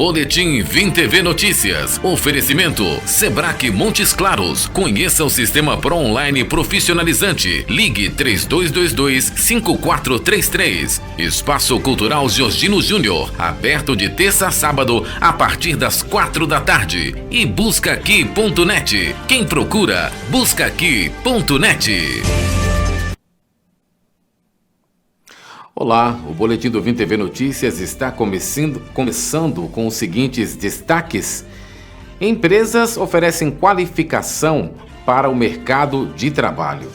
Boletim Vim TV Notícias. Oferecimento Sebrae Montes Claros. Conheça o sistema Pro Online profissionalizante. Ligue 3222-5433. Espaço Cultural Georgino Júnior. Aberto de terça a sábado a partir das 4 da tarde. E buscaaqui.net. Quem procura, buscaaqui.net. Olá, o Boletim do Vim TV Notícias está começando com os seguintes destaques. Empresas oferecem qualificação para o mercado de trabalho.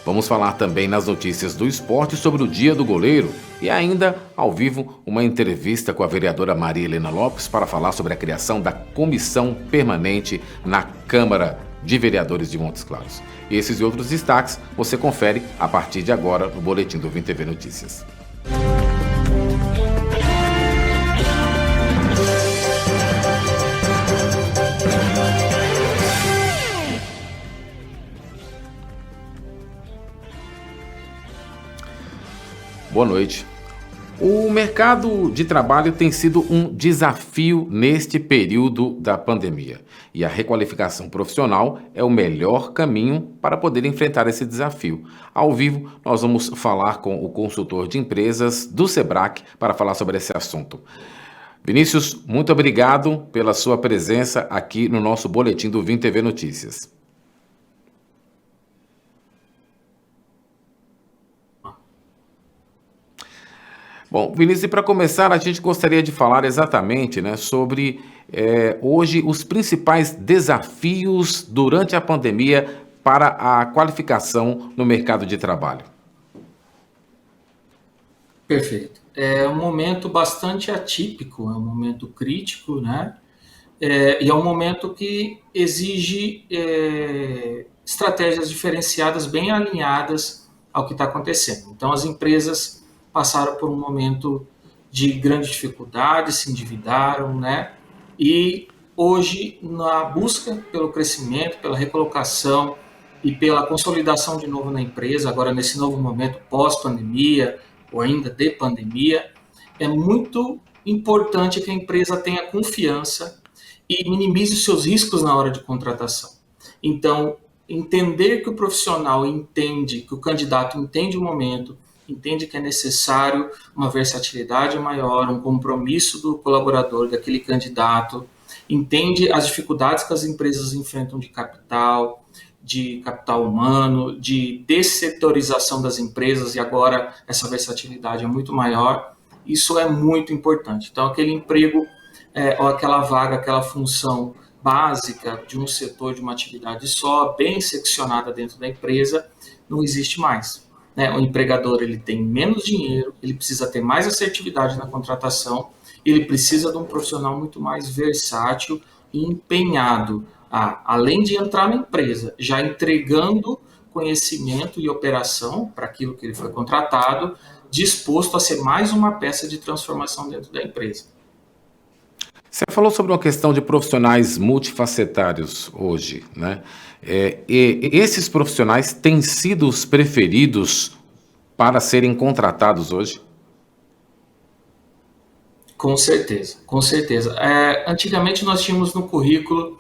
Vamos falar também nas notícias do esporte sobre o Dia do Goleiro e ainda, ao vivo, uma entrevista com a vereadora Maria Helena Lopes para falar sobre a criação da comissão permanente na Câmara de Vereadores de Montes Claros. Esses e outros destaques você confere a partir de agora no Boletim do Vim TV Notícias. Boa noite. O mercado de trabalho tem sido um desafio neste período da pandemia. E a requalificação profissional é o melhor caminho para poder enfrentar esse desafio. Ao vivo, nós vamos falar com o consultor de empresas do Sebrae para falar sobre esse assunto. Vinícius, muito obrigado pela sua presença aqui no nosso Boletim do Vim TV Notícias. Bom, Vinícius, e para começar, a gente gostaria de falar exatamente, sobre hoje os principais desafios durante a pandemia para a qualificação no mercado de trabalho. Perfeito. É um momento bastante atípico, é um momento crítico, e é um momento que exige estratégias diferenciadas, bem alinhadas ao que está acontecendo. Então, as empresas passaram por um momento de grande dificuldade, se endividaram, E hoje, na busca pelo crescimento, pela recolocação e pela consolidação de novo na empresa, agora nesse novo momento pós-pandemia ou ainda de pandemia, é muito importante que a empresa tenha confiança e minimize os seus riscos na hora de contratação. Então, entender que o profissional entende, que o candidato entende o momento, entende que é necessário uma versatilidade maior, um compromisso do colaborador, daquele candidato, entende as dificuldades que as empresas enfrentam de capital humano, de dessetorização das empresas, e agora essa versatilidade é muito maior. Isso é muito importante. Então, aquele emprego, ou aquela vaga, aquela função básica de um setor, de uma atividade só, bem seccionada dentro da empresa, não existe mais. O empregador ele tem menos dinheiro, ele precisa ter mais assertividade na contratação, ele precisa de um profissional muito mais versátil e empenhado, além de entrar na empresa, já entregando conhecimento e operação para aquilo que ele foi contratado, disposto a ser mais uma peça de transformação dentro da empresa. Você falou sobre uma questão de profissionais multifacetários hoje, E esses profissionais têm sido os preferidos para serem contratados hoje? Com certeza, com certeza. Antigamente nós tínhamos no currículo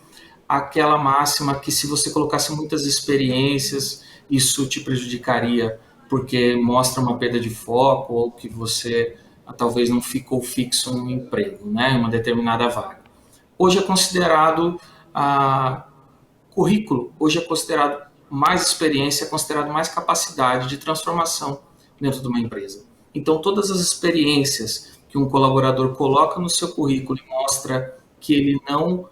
aquela máxima que se você colocasse muitas experiências, isso te prejudicaria, porque mostra uma perda de foco ou que você talvez não ficou fixo no emprego, em uma determinada vaga. Hoje é considerado currículo, hoje é considerado mais experiência, é considerado mais capacidade de transformação dentro de uma empresa. Então, todas as experiências que um colaborador coloca no seu currículo e mostra que ele não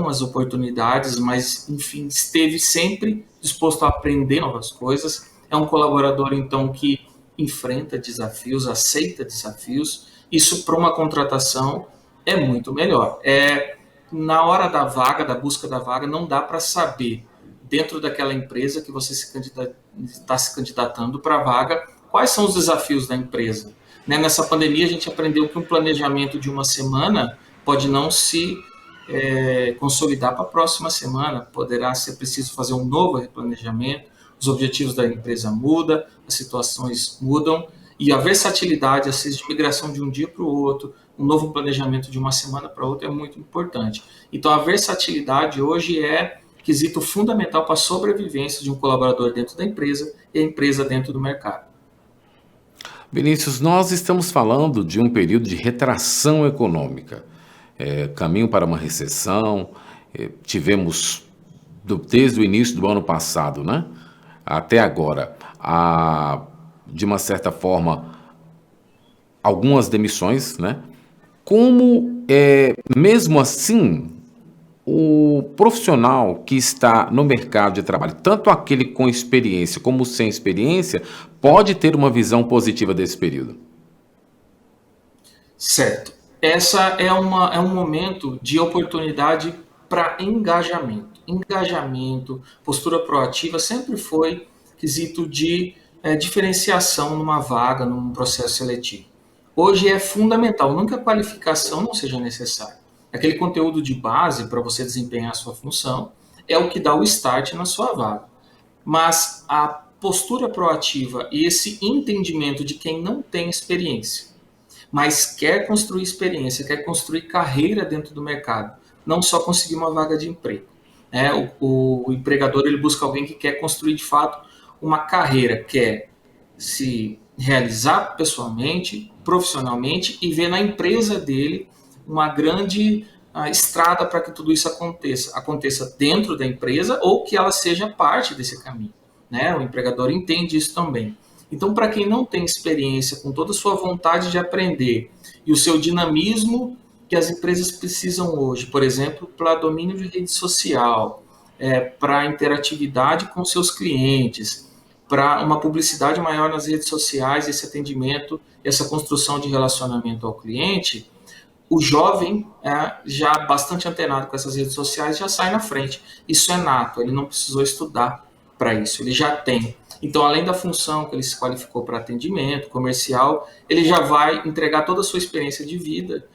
as oportunidades, mas, enfim, esteve sempre disposto a aprender novas coisas, é um colaborador, então, que enfrenta desafios, aceita desafios. Isso, para uma contratação, é muito melhor. Na hora da vaga, da busca da vaga, não dá para saber, dentro daquela empresa que você está se candidatando para a vaga, quais são os desafios da empresa. Nessa pandemia, a gente aprendeu que um planejamento de uma semana pode não se consolidar para a próxima semana, poderá ser preciso fazer um novo replanejamento, os objetivos da empresa mudam, as situações mudam, e a versatilidade, a migração de um dia para o outro, um novo planejamento de uma semana para outra é muito importante. Então, a versatilidade hoje é quesito fundamental para a sobrevivência de um colaborador dentro da empresa e a empresa dentro do mercado. Vinícius, nós estamos falando de um período de retração econômica, caminho para uma recessão. Tivemos, desde o início do ano passado, né, até agora, de uma certa forma, algumas demissões, né? Como, mesmo assim, o profissional que está no mercado de trabalho, tanto aquele com experiência como sem experiência, pode ter uma visão positiva desse período? Certo. Essa é um momento de oportunidade para engajamento. Engajamento, postura proativa sempre foi quesito de diferenciação numa vaga, num processo seletivo. Hoje é fundamental, nunca a qualificação não seja necessária. Aquele conteúdo de base para você desempenhar a sua função é o que dá o start na sua vaga. Mas a postura proativa e esse entendimento de quem não tem experiência, mas quer construir experiência, quer construir carreira dentro do mercado, não só conseguir uma vaga de emprego. O empregador ele busca alguém que quer construir de fato uma carreira, quer se realizar pessoalmente, profissionalmente e ver na empresa dele uma grande estrada para que tudo isso aconteça dentro da empresa ou que ela seja parte desse caminho. Né? O empregador entende isso também. Então, para quem não tem experiência, com toda a sua vontade de aprender e o seu dinamismo que as empresas precisam hoje, por exemplo, para domínio de rede social, para interatividade com seus clientes, para uma publicidade maior nas redes sociais, esse atendimento, essa construção de relacionamento ao cliente, o jovem, já bastante antenado com essas redes sociais, já sai na frente. Isso é nato, ele não precisou estudar para isso, ele já tem. Então, além da função que ele se qualificou para atendimento comercial, ele já vai entregar toda a sua experiência de vida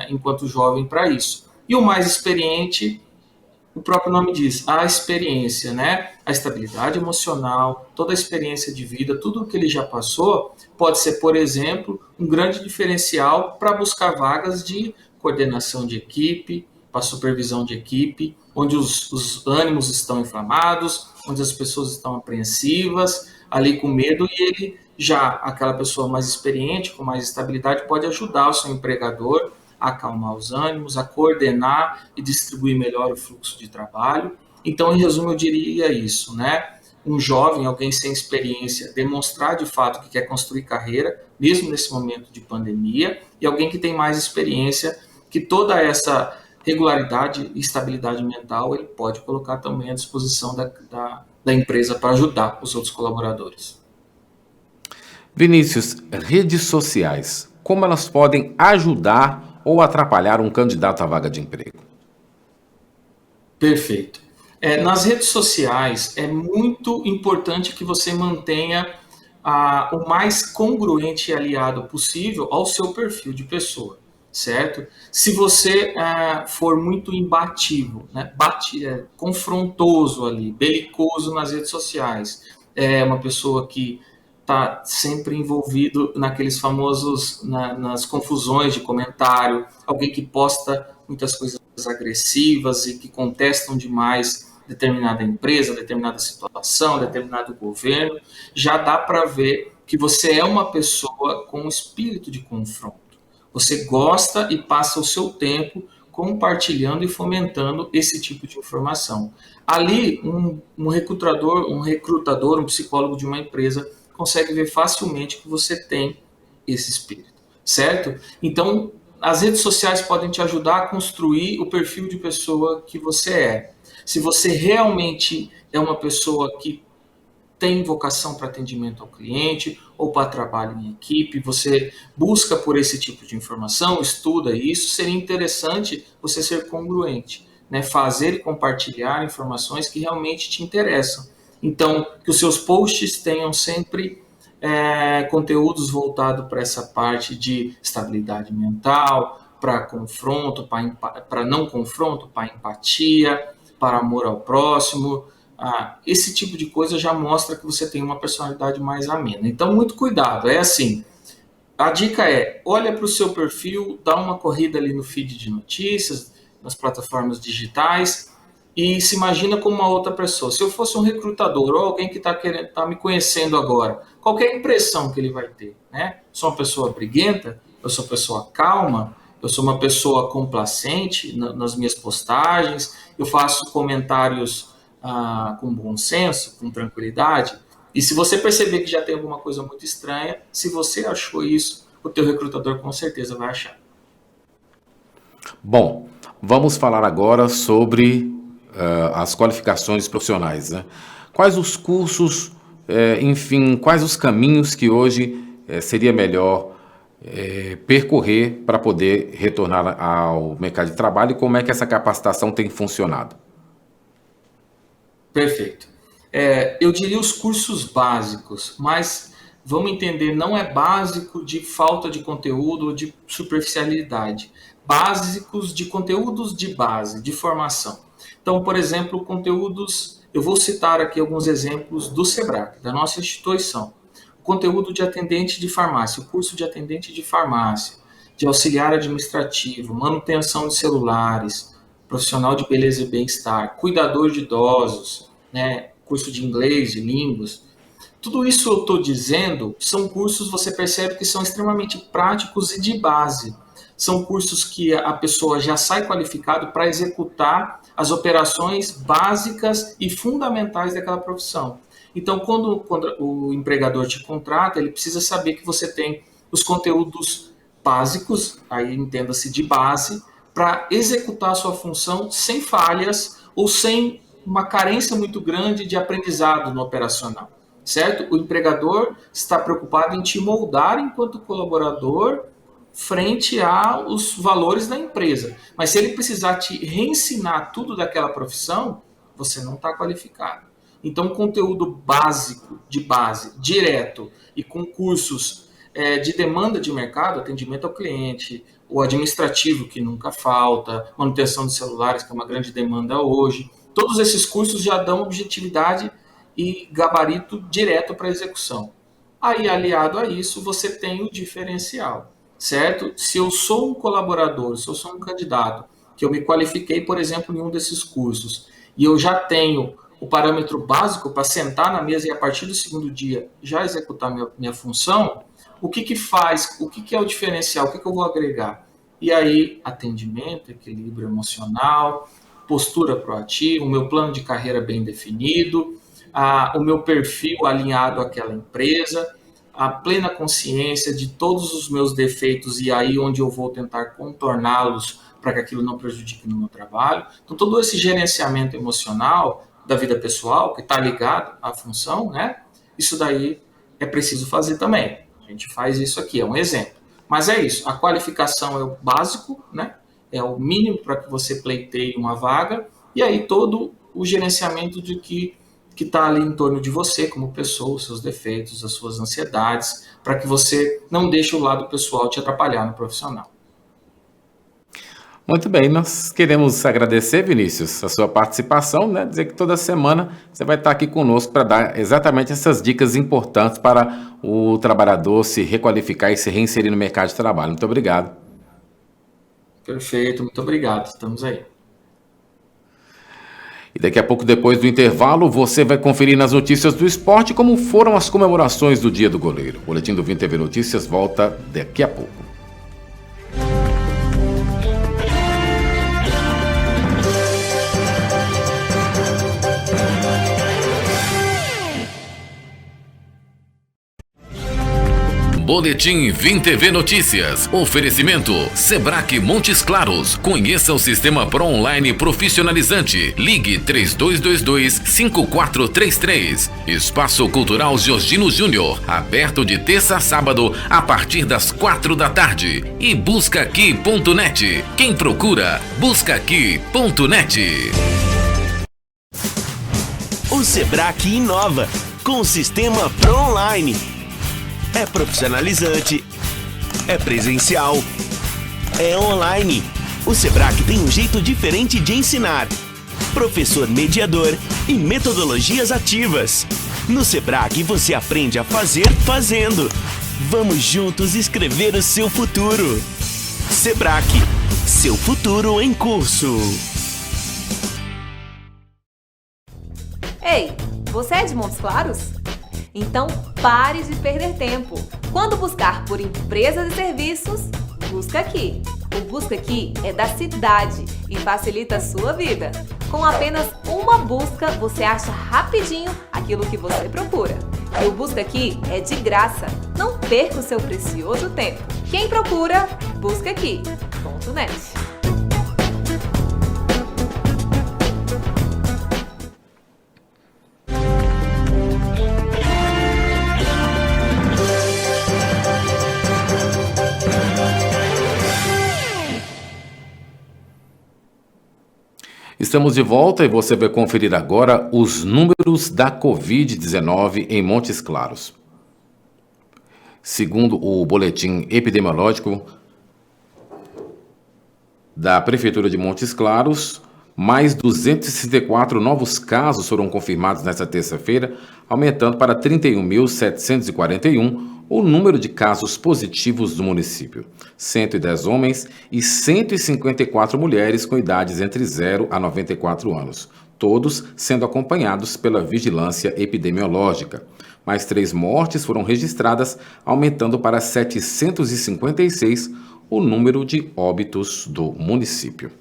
enquanto jovem para isso. E o mais experiente, o próprio nome diz, a experiência, né? A estabilidade emocional, toda a experiência de vida, tudo o que ele já passou, pode ser, por exemplo, um grande diferencial para buscar vagas de coordenação de equipe, para supervisão de equipe, onde os ânimos estão inflamados, onde as pessoas estão apreensivas, ali com medo, e ele já, aquela pessoa mais experiente, com mais estabilidade, pode ajudar o seu empregador a acalmar os ânimos, a coordenar e distribuir melhor o fluxo de trabalho. Então, em resumo, eu diria isso, né? Um jovem, alguém sem experiência, demonstrar de fato que quer construir carreira, mesmo nesse momento de pandemia, e alguém que tem mais experiência, que toda essa regularidade e estabilidade mental ele pode colocar também à disposição da empresa para ajudar os outros colaboradores. Vinícius, redes sociais, como elas podem ajudar ou atrapalhar um candidato à vaga de emprego? Perfeito. Nas redes sociais é muito importante que você mantenha o mais congruente e aliado possível ao seu perfil de pessoa, certo? Se você for muito imbatível, né, confrontoso ali, belicoso nas redes sociais, uma pessoa que está sempre envolvido naqueles famosos, nas confusões de comentário, alguém que posta muitas coisas agressivas e que contestam demais determinada empresa, determinada situação, determinado governo, já dá para ver que você é uma pessoa com espírito de confronto. Você gosta e passa o seu tempo compartilhando e fomentando esse tipo de informação. Ali, um recrutador, um psicólogo de uma empresa consegue ver facilmente que você tem esse espírito, certo? Então, as redes sociais podem te ajudar a construir o perfil de pessoa que você é. Se você realmente é uma pessoa que tem vocação para atendimento ao cliente ou para trabalho em equipe, você busca por esse tipo de informação, estuda isso, seria interessante você ser congruente, né? Fazer e compartilhar informações que realmente te interessam. Então, que os seus posts tenham sempre conteúdos voltados para essa parte de estabilidade mental, para confronto, para não confronto, para empatia, para amor ao próximo. Esse tipo de coisa já mostra que você tem uma personalidade mais amena. Então, muito cuidado. É assim, A dica é, olha para o seu perfil, dá uma corrida ali no feed de notícias, nas plataformas digitais, e se imagina como uma outra pessoa. Se eu fosse um recrutador ou alguém que está me conhecendo agora, qual é a impressão que ele vai ter? Né? Sou uma pessoa briguenta? Eu sou uma pessoa calma? Eu sou uma pessoa complacente nas minhas postagens? Eu faço comentários com bom senso, com tranquilidade? E se você perceber que já tem alguma coisa muito estranha, se você achou isso, o teu recrutador com certeza vai achar. Bom, vamos falar agora sobre as qualificações profissionais, né? Quais os cursos, enfim, quais os caminhos que hoje seria melhor percorrer para poder retornar ao mercado de trabalho e como é que essa capacitação tem funcionado? Perfeito. Eu diria os cursos básicos, mas vamos entender, não é básico de falta de conteúdo ou de superficialidade. Básicos de conteúdos de base, de formação. Então, por exemplo, conteúdos, eu vou citar aqui alguns exemplos do SEBRAC, da nossa instituição. O conteúdo de atendente de farmácia, o curso de atendente de farmácia, de auxiliar administrativo, manutenção de celulares, profissional de beleza e bem-estar, cuidador de idosos, né, curso de inglês, de línguas. Tudo isso eu estou dizendo, são cursos, você percebe que são extremamente práticos e de base. São cursos que a pessoa já sai qualificado para executar as operações básicas e fundamentais daquela profissão. Então, quando o empregador te contrata, ele precisa saber que você tem os conteúdos básicos, aí entenda-se de base, para executar a sua função sem falhas ou sem uma carência muito grande de aprendizado no operacional, certo? O empregador está preocupado em te moldar enquanto colaborador frente aos valores da empresa. Mas se ele precisar te reensinar tudo daquela profissão, você não está qualificado. Então, conteúdo básico, de base, direto e com cursos de demanda de mercado, atendimento ao cliente, o administrativo, que nunca falta, manutenção de celulares, que é uma grande demanda hoje. Todos esses cursos já dão objetividade e gabarito direto para a execução. Aí, aliado a isso, você tem o diferencial, certo? Se eu sou um colaborador, se eu sou um candidato, que eu me qualifiquei, por exemplo, em um desses cursos, e eu já tenho o parâmetro básico para sentar na mesa e a partir do segundo dia já executar minha função, o que faz, o que é o diferencial, o que eu vou agregar? E aí, atendimento, equilíbrio emocional, postura proativa, o meu plano de carreira bem definido, o meu perfil alinhado àquela empresa, a plena consciência de todos os meus defeitos e aí onde eu vou tentar contorná-los para que aquilo não prejudique no meu trabalho. Então, todo esse gerenciamento emocional da vida pessoal, que está ligado à função, né? Isso daí é preciso fazer também. A gente faz isso aqui, é um exemplo. Mas é isso, a qualificação é o básico, né? É o mínimo para que você pleiteie uma vaga, e aí todo o gerenciamento de que está ali em torno de você como pessoa, os seus defeitos, as suas ansiedades, para que você não deixe o lado pessoal te atrapalhar no profissional. Muito bem, nós queremos agradecer, Vinícius, a sua participação, né? Dizer que toda semana você vai estar aqui conosco para dar exatamente essas dicas importantes para o trabalhador se requalificar e se reinserir no mercado de trabalho. Muito obrigado. Perfeito, muito obrigado, estamos aí. E daqui a pouco, depois do intervalo, você vai conferir nas notícias do esporte como foram as comemorações do Dia do Goleiro. O Boletim do Vim TV Notícias volta daqui a pouco. Boletim Vim TV Notícias. Oferecimento SEBRAC Montes Claros. Conheça o sistema Pro Online profissionalizante. Ligue 3222-5433. Espaço Cultural Georgino Júnior. Aberto de terça a sábado a partir das 4 da tarde. E buscaaqui.net. Quem procura, buscaaqui.net. O SEBRAC inova com o sistema Pro Online. É profissionalizante, é presencial, é online. O SEBRAC tem um jeito diferente de ensinar. Professor mediador e metodologias ativas. No SEBRAC você aprende a fazer fazendo. Vamos juntos escrever o seu futuro. Sebrae, seu futuro em curso. Ei, você é de Montes Claros? Então pare de perder tempo. Quando buscar por empresas e serviços, busca aqui. O Busca Aqui é da cidade e facilita a sua vida. Com apenas uma busca, você acha rapidinho aquilo que você procura. E o Busca Aqui é de graça. Não perca o seu precioso tempo. Quem procura, busca aqui.net. Estamos de volta e você vai conferir agora os números da Covid-19 em Montes Claros. Segundo o boletim epidemiológico da Prefeitura de Montes Claros, mais 264 novos casos foram confirmados nesta terça-feira, aumentando para 31.741 o número de casos positivos do município. 110 homens e 154 mulheres com idades entre 0 a 94 anos, todos sendo acompanhados pela vigilância epidemiológica. Mais 3 mortes foram registradas, aumentando para 756 o número de óbitos do município.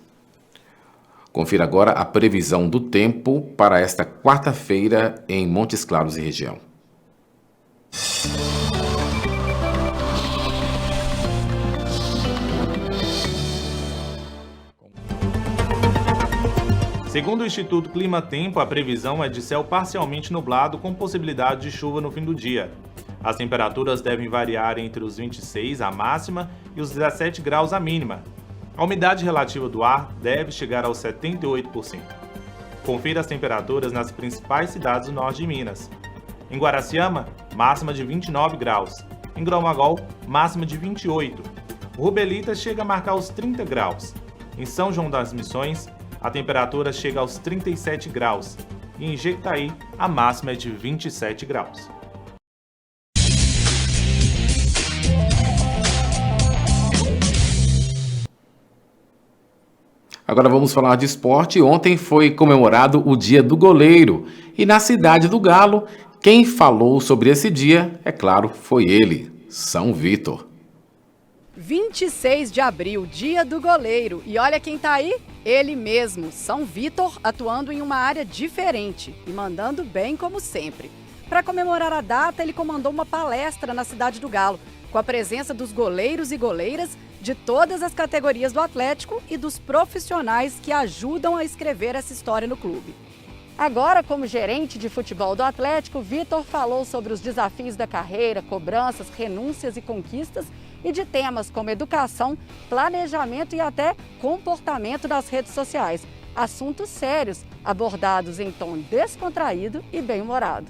Confira agora a previsão do tempo para esta quarta-feira em Montes Claros e região. Segundo o Instituto Clima Tempo, a previsão é de céu parcialmente nublado com possibilidade de chuva no fim do dia. As temperaturas devem variar entre os 26 a máxima e os 17 graus a mínima. A umidade relativa do ar deve chegar aos 78%. Confira as temperaturas nas principais cidades do norte de Minas. Em Guaraciama, máxima de 29 graus. Em Gromagol, máxima de 28. Rubelita chega a marcar os 30 graus. Em São João das Missões, a temperatura chega aos 37 graus e em Jequitaí a máxima é de 27 graus. Agora vamos falar de esporte. Ontem foi comemorado o Dia do Goleiro e na cidade do Galo, quem falou sobre esse dia, é claro, foi ele, São Vítor. 26 de abril, Dia do Goleiro. E olha quem tá aí? Ele mesmo, São Vítor, atuando em uma área diferente e mandando bem como sempre. Para comemorar a data, ele comandou uma palestra na cidade do Galo, com a presença dos goleiros e goleiras de todas as categorias do Atlético e dos profissionais que ajudam a escrever essa história no clube. Agora, como gerente de futebol do Atlético, Vítor falou sobre os desafios da carreira, cobranças, renúncias e conquistas e de temas como educação, planejamento e até comportamento nas redes sociais. Assuntos sérios, abordados em tom descontraído e bem-humorado.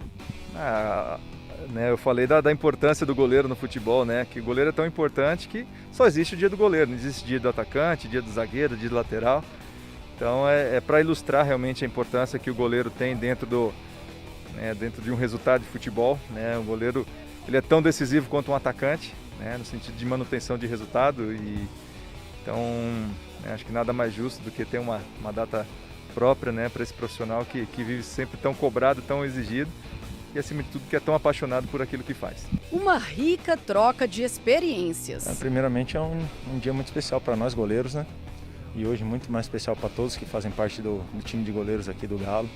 Eu falei da importância do goleiro no futebol, né? Que o goleiro é tão importante que só existe o dia do goleiro, não existe dia do atacante, dia do zagueiro, dia do lateral. Então é para ilustrar realmente a importância que o goleiro tem dentro de um resultado de futebol, né? O goleiro ele é tão decisivo quanto um atacante, né? No sentido de manutenção de resultado. Então acho que nada mais justo do que ter uma data própria, né, para esse profissional que vive sempre tão cobrado, tão exigido e acima de tudo que é tão apaixonado por aquilo que faz. Uma rica troca de experiências. Primeiramente é um dia muito especial para nós goleiros, né? E hoje muito mais especial para todos que fazem parte do time de goleiros aqui do Galo.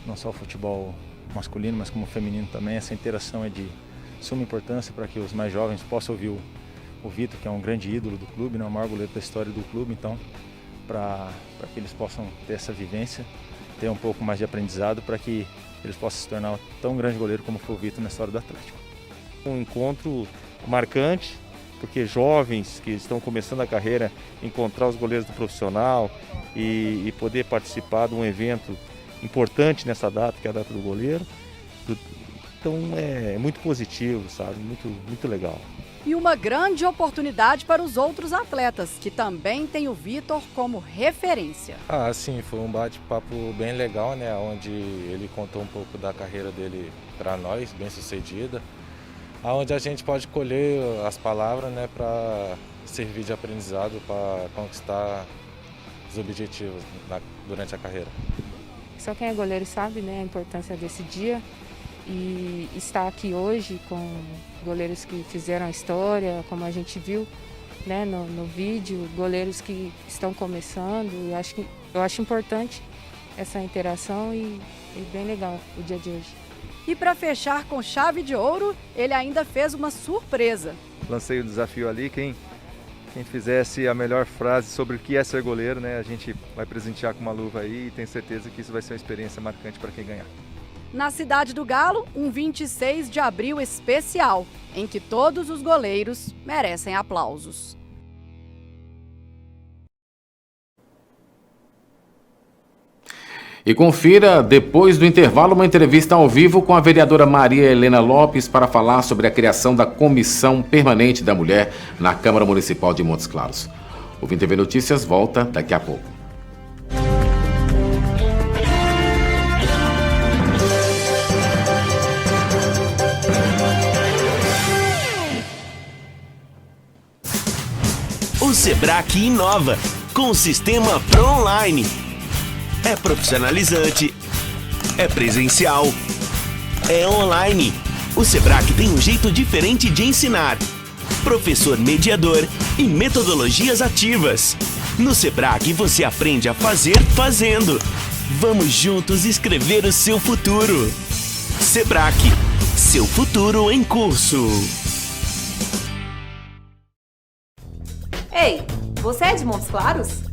Não só o futebol masculino, mas como o feminino também. Essa interação é de suma importância para que os mais jovens possam ouvir o Vítor, que é um grande ídolo do clube, né? O maior goleiro da história do clube. Então, para que eles possam ter essa vivência, ter um pouco mais de aprendizado para que eles possam se tornar tão grande goleiro como foi o Vítor na história do Atlético. Um encontro marcante, porque jovens que estão começando a carreira, encontrar os goleiros do profissional e poder participar de um evento importante nessa data, que é a data do goleiro. Então é muito positivo, sabe? Muito legal. E uma grande oportunidade para os outros atletas, que também tem o Vítor como referência. Sim, foi um bate-papo bem legal, né? Onde ele contou um pouco da carreira dele para nós, bem sucedida. onde a gente pode colher as palavras, né, para servir de aprendizado para conquistar os objetivos durante a carreira. Só quem é goleiro sabe, né, a importância desse dia, e estar aqui hoje com goleiros que fizeram a história, como a gente viu, né, no vídeo, goleiros que estão começando. Eu acho importante essa interação e bem legal o dia de hoje. E para fechar com chave de ouro, ele ainda fez uma surpresa. Lancei o desafio ali, quem fizesse a melhor frase sobre o que é ser goleiro, né, a gente vai presentear com uma luva aí, e tenho certeza que isso vai ser uma experiência marcante para quem ganhar. Na Cidade do Galo, um 26 de abril especial, em que todos os goleiros merecem aplausos. E confira, depois do intervalo, uma entrevista ao vivo com a vereadora Maria Helena Lopes para falar sobre a criação da Comissão Permanente da Mulher na Câmara Municipal de Montes Claros. O Vim TV Notícias volta daqui a pouco. O Sebrae inova com o sistema ProOnline. É profissionalizante, é presencial, é online. O Sebrae tem um jeito diferente de ensinar. Professor mediador e metodologias ativas. No Sebrae você aprende a fazer fazendo. Vamos juntos escrever o seu futuro. Sebrae, seu futuro em curso. Ei, você é de Montes Claros?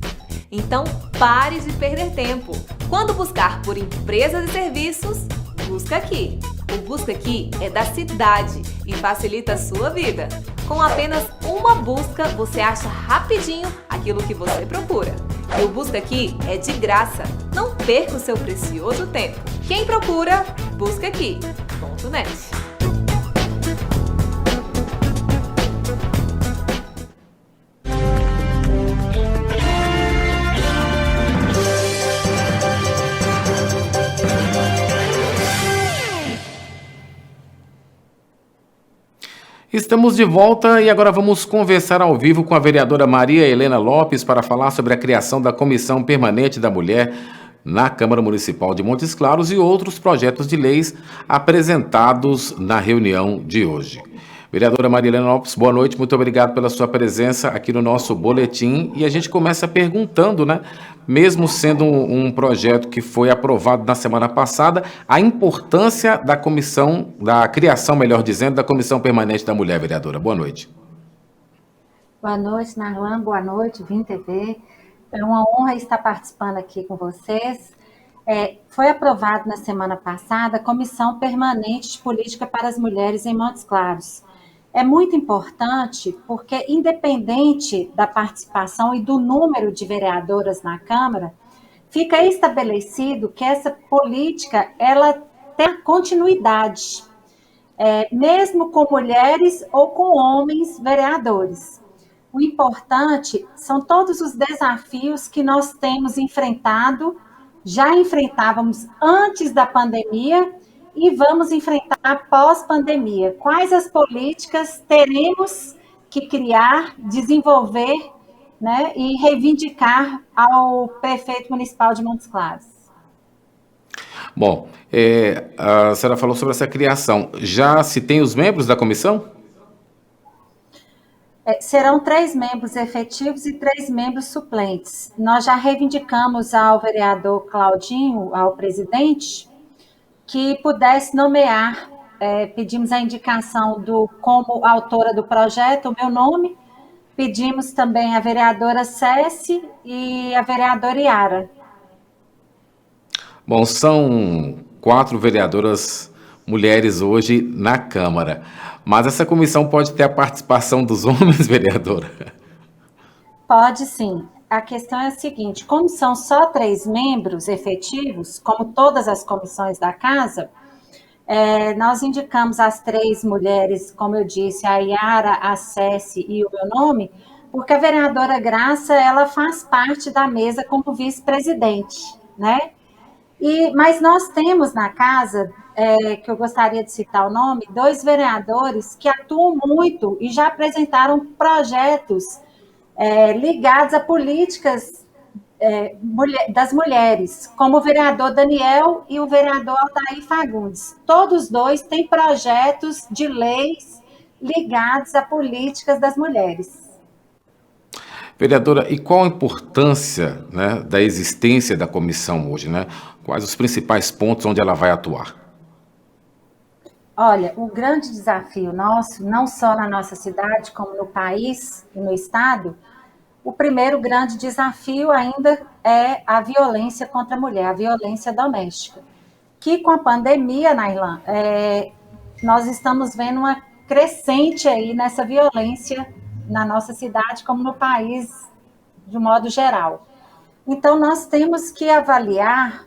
Então pare de perder tempo. Quando buscar por empresas e serviços, busca aqui. O Busca Aqui é da cidade e facilita a sua vida. Com apenas uma busca, você acha rapidinho aquilo que você procura. E o Busca Aqui é de graça. Não perca o seu precioso tempo. Quem procura, busca aqui.net. Estamos de volta e agora vamos conversar ao vivo com a vereadora Maria Helena Lopes para falar sobre a criação da Comissão Permanente da Mulher na Câmara Municipal de Montes Claros e outros projetos de leis apresentados na reunião de hoje. Vereadora Maria Helena Lopes, boa noite, muito obrigado pela sua presença aqui no nosso boletim. E a gente começa perguntando, né, mesmo sendo um projeto que foi aprovado na semana passada, a importância da comissão, da criação, melhor dizendo, da Comissão Permanente da Mulher, vereadora. Boa noite. Boa noite, Narlan, boa noite, Vim TV. É uma honra estar participando aqui com vocês. Foi aprovado na semana passada a Comissão Permanente de Política para as Mulheres em Montes Claros. É muito importante porque, independente da participação e do número de vereadoras na Câmara, fica estabelecido que essa política ela tem continuidade, mesmo com mulheres ou com homens vereadores. O importante são todos os desafios que nós temos enfrentado, já enfrentávamos antes da pandemia e vamos enfrentar pós-pandemia. Quais as políticas teremos que criar, desenvolver, né, e reivindicar ao prefeito municipal de Montes Claros? Bom, a senhora falou sobre essa criação. Já se tem os membros da comissão? Serão 3 membros efetivos e 3 membros suplentes. Nós já reivindicamos ao vereador Claudinho, ao presidente, que pudesse nomear, pedimos a indicação como autora do projeto, o meu nome, pedimos também a vereadora Céci e a vereadora Iara. Bom, são 4 vereadoras mulheres hoje na Câmara, mas essa comissão pode ter a participação dos homens, vereadora? Pode sim. A questão é a seguinte, como são só 3 membros efetivos, como todas as comissões da casa, nós indicamos as 3 mulheres, como eu disse, a Iara, a Céci e o meu nome, porque a vereadora Graça, ela faz parte da mesa como vice-presidente, né? Mas nós temos na casa, que eu gostaria de citar o nome, 2 vereadores que atuam muito e já apresentaram projetos ligados a políticas das mulheres, como o vereador Daniel e o vereador Altair Fagundes. Todos dois têm projetos de leis ligados a políticas das mulheres. Vereadora, e qual a importância, né, da existência da comissão hoje, né? Quais os principais pontos onde ela vai atuar? Olha, o grande desafio nosso, não só na nossa cidade, como no país e no estado, o primeiro grande desafio ainda é a violência contra a mulher, a violência doméstica. Que com a pandemia, Nailã, nós estamos vendo uma crescente aí nessa violência na nossa cidade, como no país, de modo geral. Então, nós temos que avaliar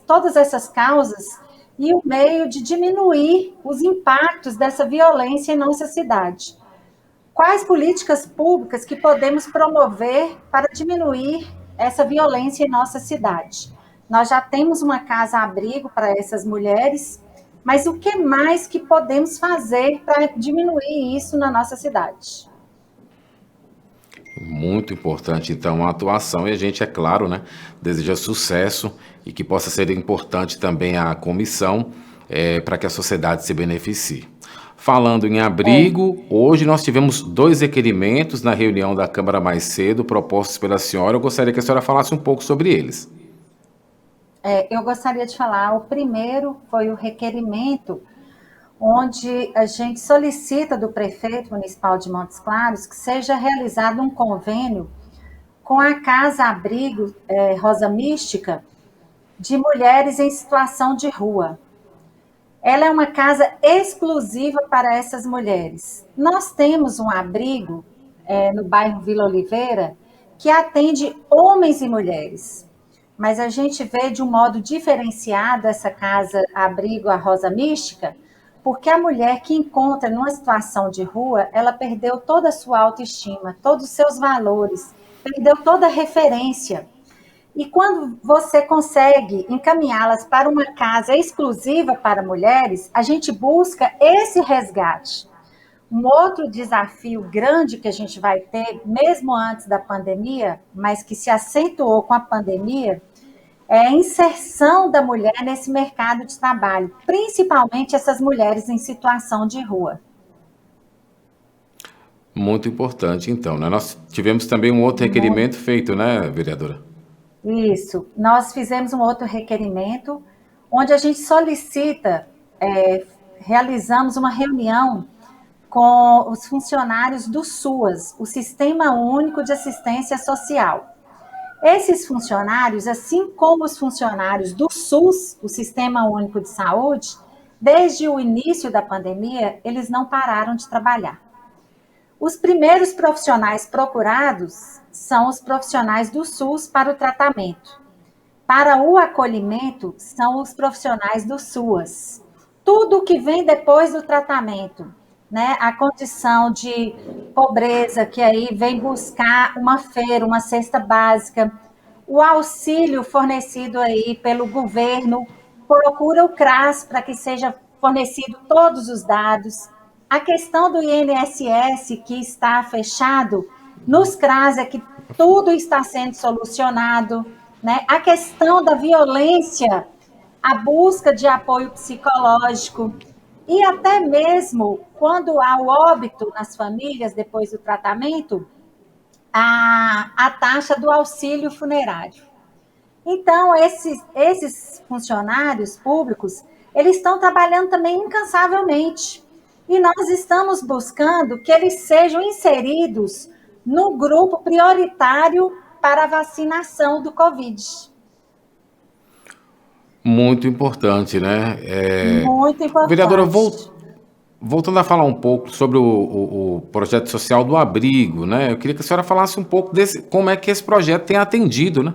todas essas causas e o meio de diminuir os impactos dessa violência em nossa cidade. Quais políticas públicas que podemos promover para diminuir essa violência em nossa cidade? Nós já temos uma casa-abrigo para essas mulheres, mas o que mais que podemos fazer para diminuir isso na nossa cidade? Muito importante, então, a atuação. E a gente, é claro, né, deseja sucesso e que possa ser importante também a comissão para que a sociedade se beneficie. Falando em abrigo, hoje nós tivemos 2 requerimentos na reunião da Câmara mais cedo, propostos pela senhora. Eu gostaria que a senhora falasse um pouco sobre eles. Eu gostaria de falar, o primeiro foi o requerimento onde a gente solicita do prefeito municipal de Montes Claros que seja realizado um convênio com a Casa-Abrigo Rosa Mística de mulheres em situação de rua. Ela é uma casa exclusiva para essas mulheres. Nós temos um abrigo no bairro Vila Oliveira que atende homens e mulheres. Mas a gente vê de um modo diferenciado essa casa-abrigo, a Rosa Mística, porque a mulher que encontra numa situação de rua, ela perdeu toda a sua autoestima, todos os seus valores, perdeu toda a referência. E quando você consegue encaminhá-las para uma casa exclusiva para mulheres, a gente busca esse resgate. Um outro desafio grande que a gente vai ter, mesmo antes da pandemia, mas que se acentuou com a pandemia, é a inserção da mulher nesse mercado de trabalho, principalmente essas mulheres em situação de rua. Muito importante, então, né? Nós tivemos também um outro requerimento feito, né, vereadora? Isso. Nós fizemos um outro requerimento, onde a gente solicita, realizamos uma reunião com os funcionários do SUAS, o Sistema Único de Assistência Social. Esses funcionários, assim como os funcionários do SUS, o Sistema Único de Saúde, desde o início da pandemia, eles não pararam de trabalhar. Os primeiros profissionais procurados são os profissionais do SUS para o tratamento. Para o acolhimento, são os profissionais do SUAS. Tudo que vem depois do tratamento, né? A condição de pobreza, que aí vem buscar uma feira, uma cesta básica, o auxílio fornecido aí pelo governo, procura o CRAS para que seja fornecido todos os dados. A questão do INSS, que está fechado, nos CRAS é que tudo está sendo solucionado, né? A questão da violência, a busca de apoio psicológico, e até mesmo quando há o óbito nas famílias depois do tratamento, a taxa do auxílio funerário. Então, esses funcionários públicos, eles estão trabalhando também incansavelmente. E nós estamos buscando que eles sejam inseridos no grupo prioritário para a vacinação do Covid. Muito importante, né? Muito importante. Vereadora, voltando a falar um pouco sobre o projeto social do abrigo, né? Eu queria que a senhora falasse um pouco como é que esse projeto tem atendido, né?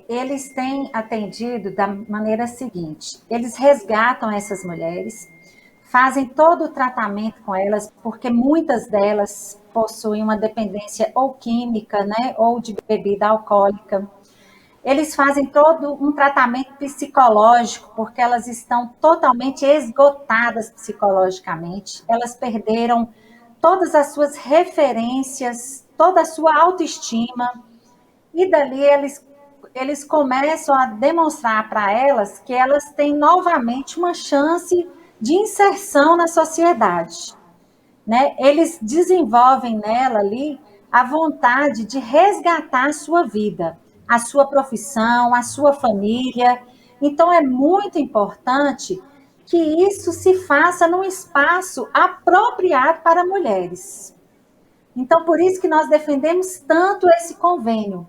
Eles têm atendido da maneira seguinte: eles resgatam essas mulheres, fazem todo o tratamento com elas, porque muitas delas possuem uma dependência ou química, né, ou de bebida alcoólica. Eles fazem todo um tratamento psicológico, porque elas estão totalmente esgotadas psicologicamente. Elas perderam todas as suas referências, toda a sua autoestima. E dali eles começam a demonstrar para elas que elas têm novamente uma chance de inserção na sociedade, né? Eles desenvolvem nela ali a vontade de resgatar a sua vida, a sua profissão, a sua família. Então, é muito importante que isso se faça num espaço apropriado para mulheres. Então, por isso que nós defendemos tanto esse convênio,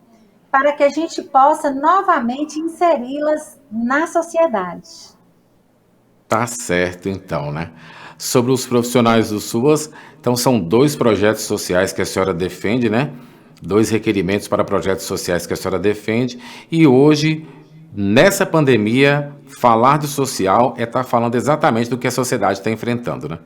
para que a gente possa novamente inseri-las na sociedade. Tá certo, então, né? Sobre os profissionais do SUAS, então são 2 projetos sociais que a senhora defende, né? 2 requerimentos para projetos sociais que a senhora defende. E hoje, nessa pandemia, falar do social é estar falando exatamente do que a sociedade está enfrentando, né?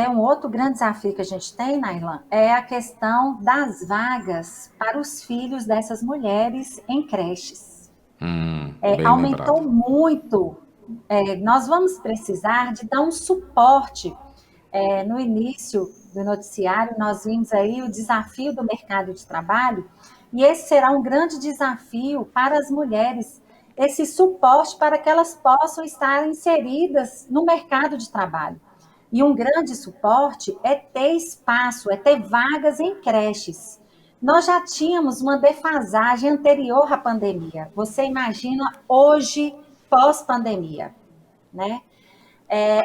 Um outro grande desafio que a gente tem, Nailã, é a questão das vagas para os filhos dessas mulheres em creches. Aumentou muito. Nós vamos precisar de dar um suporte. No início do noticiário, nós vimos aí o desafio do mercado de trabalho, e esse será um grande desafio para as mulheres, esse suporte para que elas possam estar inseridas no mercado de trabalho. E um grande suporte é ter espaço, é ter vagas em creches. Nós já tínhamos uma defasagem anterior à pandemia. Você imagina hoje, pós-pandemia, né?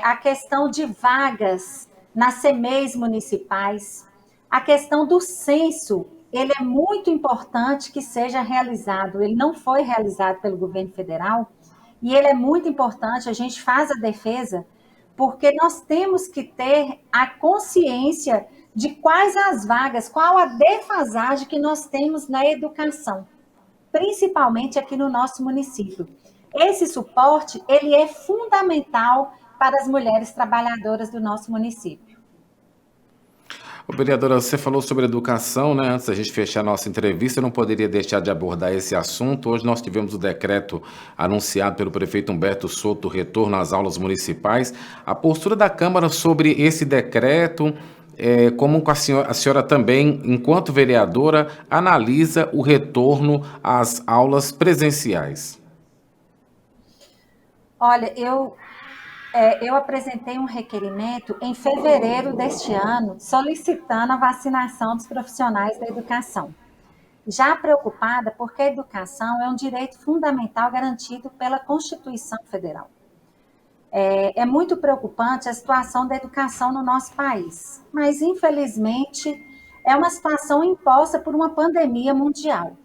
A questão de vagas nas CMEs municipais, a questão do censo, ele é muito importante que seja realizado. Ele não foi realizado pelo governo federal, e ele é muito importante, a gente faz a defesa, porque nós temos que ter a consciência de quais as vagas, qual a defasagem que nós temos na educação, principalmente aqui no nosso município. Esse suporte, ele é fundamental para as mulheres trabalhadoras do nosso município. Vereadora, você falou sobre educação, né? Antes da gente fechar a nossa entrevista, eu não poderia deixar de abordar esse assunto. Hoje nós tivemos o decreto anunciado pelo prefeito Humberto Souto, retorno às aulas municipais. A postura da Câmara sobre esse decreto, como a senhora também, enquanto vereadora, analisa o retorno às aulas presenciais? Olha, eu apresentei um requerimento em fevereiro deste ano, solicitando a vacinação dos profissionais da educação. Já preocupada porque a educação é um direito fundamental garantido pela Constituição Federal. É muito preocupante a situação da educação no nosso país, mas, infelizmente, é uma situação imposta por uma pandemia mundial.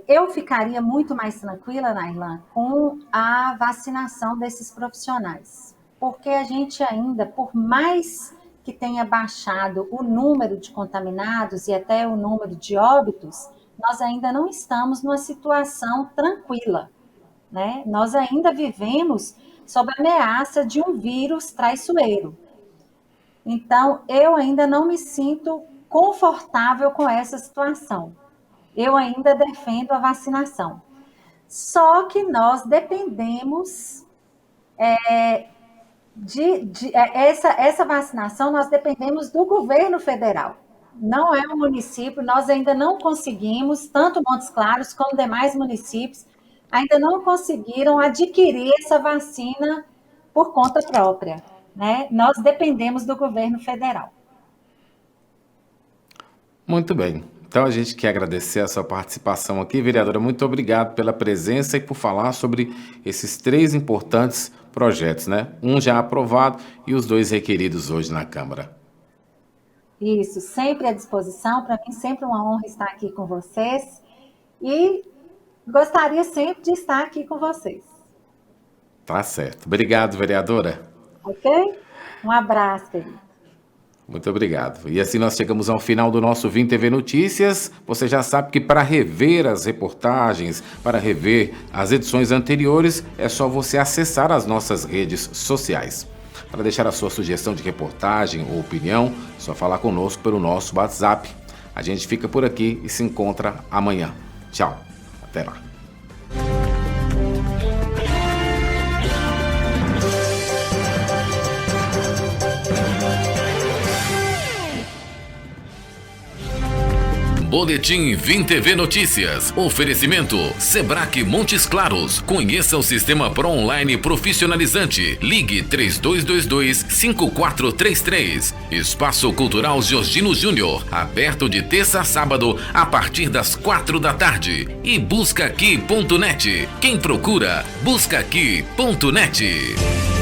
Eu ficaria muito mais tranquila, Nailã, com a vacinação desses profissionais, porque a gente ainda, por mais que tenha baixado o número de contaminados e até o número de óbitos, nós ainda não estamos numa situação tranquila, né? Nós ainda vivemos sob a ameaça de um vírus traiçoeiro. Então, eu ainda não me sinto confortável com essa situação. Eu ainda defendo a vacinação. Só que nós dependemos essa vacinação, nós dependemos do governo federal. Não é o município, nós ainda não conseguimos, tanto Montes Claros como demais municípios, ainda não conseguiram adquirir essa vacina por conta própria, né? Nós dependemos do governo federal. Muito bem. Então, a gente quer agradecer a sua participação aqui, vereadora. Muito obrigado pela presença e por falar sobre esses 3 importantes projetos, né? Um já aprovado e os 2 requeridos hoje na Câmara. Isso, sempre à disposição. Para mim, sempre uma honra estar aqui com vocês. E gostaria sempre de estar aqui com vocês. Tá certo. Obrigado, vereadora. Ok? Um abraço, querido. Muito obrigado. E assim nós chegamos ao final do nosso Vim TV Notícias. Você já sabe que para rever as reportagens, para rever as edições anteriores, é só você acessar as nossas redes sociais. Para deixar a sua sugestão de reportagem ou opinião, é só falar conosco pelo nosso WhatsApp. A gente fica por aqui e se encontra amanhã. Tchau, até lá. Boletim Vim TV Notícias. Oferecimento Sebrae Montes Claros. Conheça o sistema Pro Online profissionalizante. Ligue 3222-5433. Espaço Cultural Georgino Júnior. Aberto de terça a sábado a partir das 4 da tarde. E buscaaqui.net. Quem procura, buscaaqui.net.